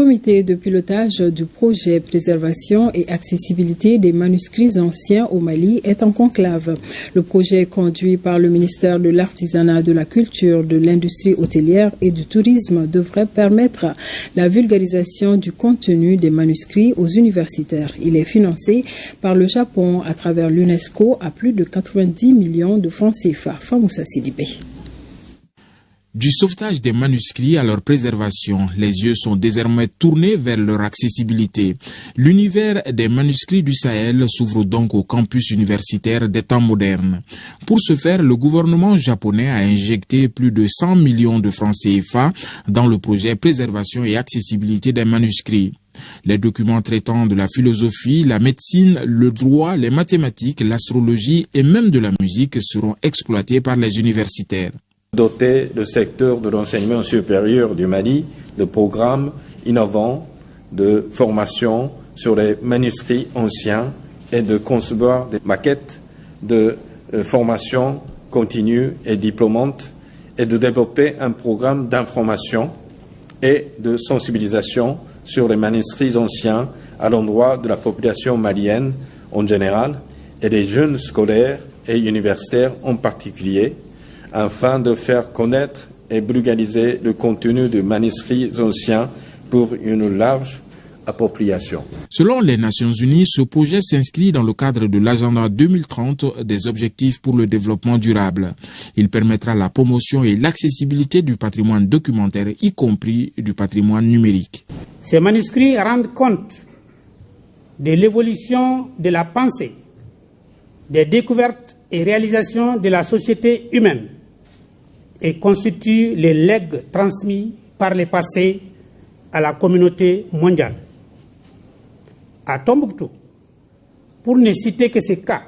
comité de pilotage du projet préservation et accessibilité des manuscrits anciens au Mali est en conclave. Le projet conduit par le ministère de l'Artisanat, de la Culture, de l'Industrie hôtelière et du Tourisme devrait permettre la vulgarisation du contenu des manuscrits aux universitaires. Il est financé par le Japon à travers l'UNESCO à plus de 90 millions de francs CFA. Famoussa Sidibé. Du sauvetage des manuscrits à leur préservation, les yeux sont désormais tournés vers leur accessibilité. L'univers des manuscrits du Sahel s'ouvre donc au campus universitaire des temps modernes. Pour ce faire, le gouvernement japonais a injecté plus de 100 millions de francs CFA dans le projet préservation et accessibilité des manuscrits. Les documents traitant de la philosophie, la médecine, le droit, les mathématiques, l'astrologie et même de la musique seront exploités par les universitaires. Doter le secteur de l'enseignement supérieur du Mali de programmes innovants de formation sur les manuscrits anciens et de concevoir des maquettes de formation continue et diplômante et de développer un programme d'information et de sensibilisation sur les manuscrits anciens à l'endroit de la population malienne en général et des jeunes scolaires et universitaires en particulier, afin de faire connaître et vulgariser le contenu de manuscrits anciens pour une large appropriation. Selon les Nations Unies, ce projet s'inscrit dans le cadre de l'agenda 2030 des objectifs pour le développement durable. Il permettra la promotion et l'accessibilité du patrimoine documentaire, y compris du patrimoine numérique. Ces manuscrits rendent compte de l'évolution de la pensée, des découvertes et réalisations de la société humaine et constituent les legs transmis par les passés à la communauté mondiale. À Tombouctou, pour ne citer que ces cas,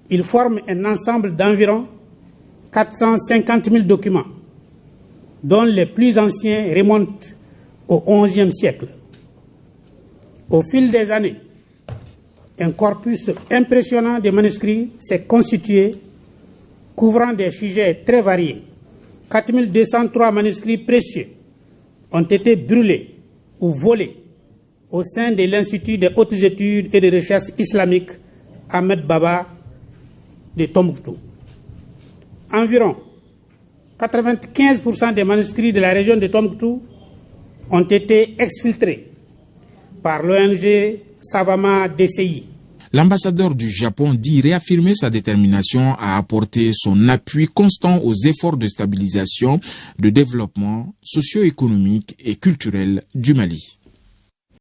ils forment un ensemble d'environ 450 000 documents, dont les plus anciens remontent au XIe siècle. Au fil des années, un corpus impressionnant de manuscrits s'est constitué, couvrant des sujets très variés. 4203 manuscrits précieux ont été brûlés ou volés au sein de l'Institut des hautes études et de recherche islamique Ahmed Baba de Tombouctou. Environ 95% des manuscrits de la région de Tombouctou ont été exfiltrés par l'ONG Savama DCI. L'ambassadeur du Japon dit réaffirmer sa détermination à apporter son appui constant aux efforts de stabilisation, de développement socio-économique et culturel du Mali.